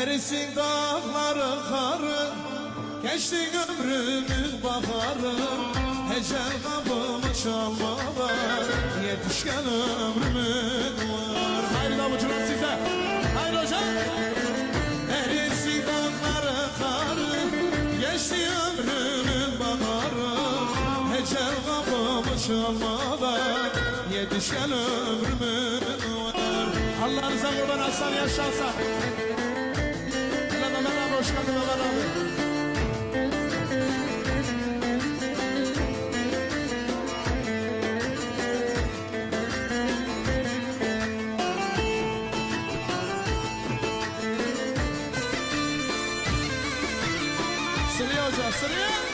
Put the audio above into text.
Erisin dağları karı, geçti ömrümün baharı. Ecel kapımı çalmalar, yetişken ömrümün var. Hayırlı avucular size. Hayırlı hocam. Erisin dağları karı, geçti ömrümün baharı. Ecel kapımı çalmalar, yetişken ömrümün var. Allah rıza kurban aslan yaşarsa. Ömer abi hoş geldin Ömer abi. Sıraya hoca, sıraya.